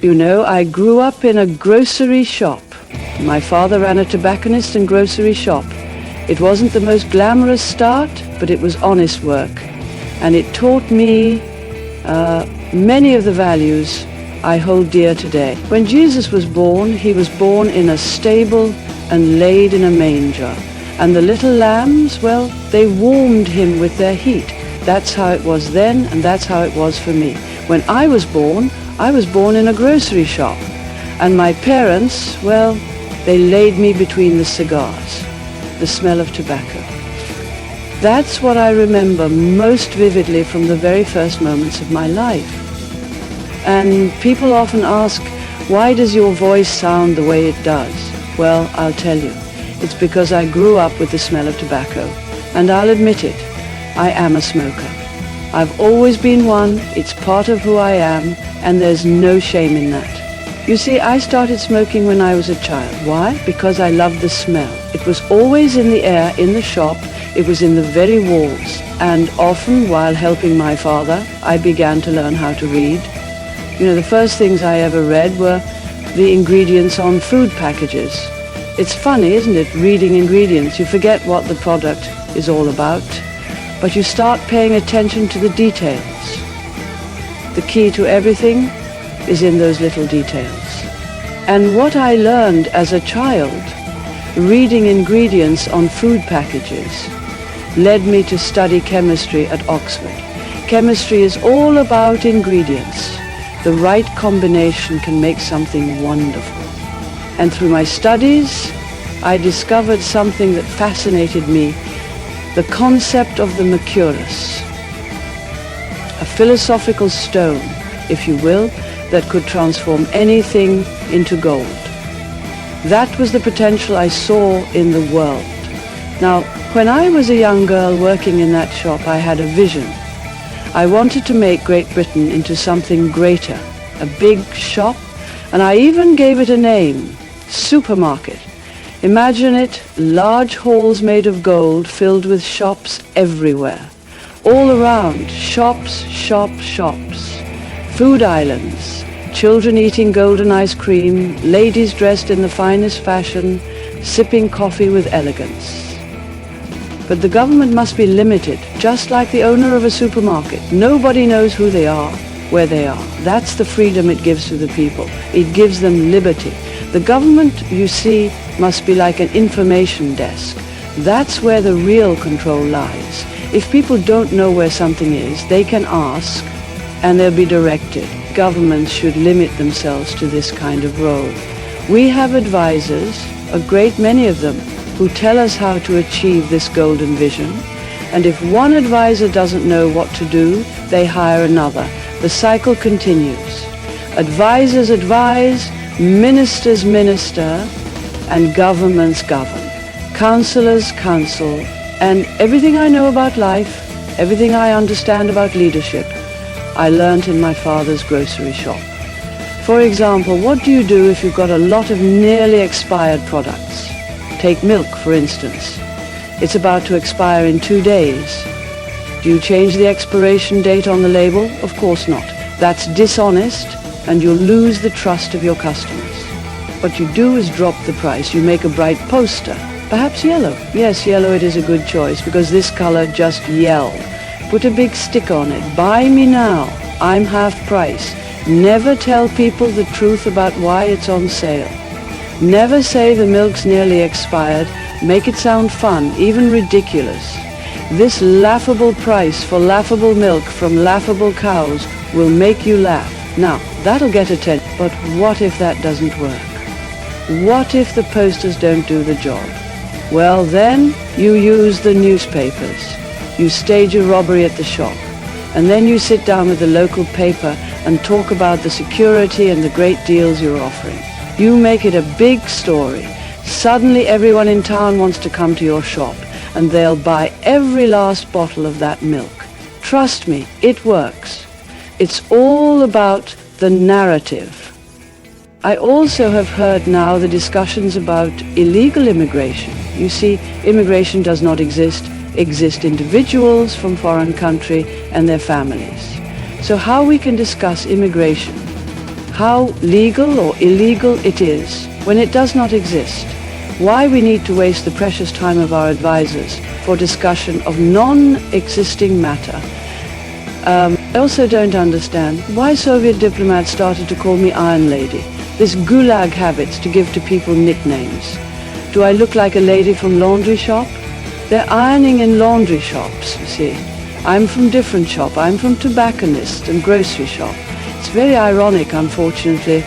You know, I grew up in a grocery shop. My father ran a tobacconist and grocery shop. It wasn't the most glamorous start, but it was honest work. And it taught me many of the values I hold dear today. When Jesus was born, he was born in a stable and laid in a manger. And the little lambs, well, they warmed him with their heat. That's how it was then, and that's how it was for me. When I was born in a grocery shop. And my parents, well, they laid me between the cigars, the smell of tobacco. That's what I remember most vividly from the very first moments of my life. And people often ask, why does your voice sound the way it does? Well, I'll tell you. It's because I grew up with the smell of tobacco. And I'll admit it, I am a smoker. I've always been one, it's part of who I am, and there's no shame in that. You see, I started smoking when I was a child. Why? Because I loved the smell. It was always in the air, in the shop, it was in the very walls. And often, while helping my father, I began to learn how to read. You know, the first things I ever read were the ingredients on food packages. It's funny, isn't it, reading ingredients? You forget what the product is all about, but you start paying attention to the details. The key to everything is in those little details. And what I learned as a child, reading ingredients on food packages, led me to study chemistry at Oxford. Chemistry is all about ingredients. The right combination can make something wonderful. And through my studies, I discovered something that fascinated me, the concept of the mercurus, a philosophical stone, if you will, that could transform anything into gold. That was the potential I saw in the world. Now, when I was a young girl working in that shop, I had a vision. I wanted to make Great Britain into something greater, a big shop, and I even gave it a name, supermarket. Imagine it, large halls made of gold filled with shops everywhere. All around, shops, shops, shops. Food islands, children eating golden ice cream, ladies dressed in the finest fashion, sipping coffee with elegance. But the government must be limited, just like the owner of a supermarket. Nobody knows who they are, where they are. That's the freedom it gives to the people. It gives them liberty. The government, you see, must be like an information desk. That's where the real control lies. If people don't know where something is, they can ask, and they'll be directed. Governments should limit themselves to this kind of role. We have advisors, a great many of them, who tell us how to achieve this golden vision. And if one advisor doesn't know what to do, they hire another. The cycle continues. Advisors advise, ministers minister, and governments govern. Counselors counsel, and everything I know about life, everything I understand about leadership, I learned in my father's grocery shop. For example, what do you do if you've got a lot of nearly expired products? Take milk, for instance. It's about to expire in 2 days. Do you change the expiration date on the label? Of course not. That's dishonest, and you'll lose the trust of your customers. What you do is drop the price. You make a bright poster, perhaps yellow. Yes, yellow, it is a good choice, because this color just yell. Put a big stick on it. Buy me now. I'm half price. Never tell people the truth about why it's on sale. Never say the milk's nearly expired. Make it sound fun, even ridiculous. This laughable price for laughable milk from laughable cows will make you laugh. Now, that'll get attention, but what if that doesn't work? What if the posters don't do the job? Well, then you use the newspapers. You stage a robbery at the shop, and then you sit down with the local paper and talk about the security and the great deals you're offering. You make it a big story. Suddenly everyone in town wants to come to your shop, and they'll buy every last bottle of that milk. Trust me, it works. It's all about the narrative. I also have heard now the discussions about illegal immigration. You see, immigration does not exist. Exist individuals from foreign country and their families. So how we can discuss immigration, how legal or illegal it is when it does not exist, why we need to waste the precious time of our advisors for discussion of non-existing matter. I also don't understand why Soviet diplomats started to call me Iron Lady. This gulag habits to give to people nicknames. Do I look like a lady from laundry shop? They're ironing in laundry shops, you see. I'm from different shop. I'm from tobacconist and grocery shop. It's very ironic, unfortunately,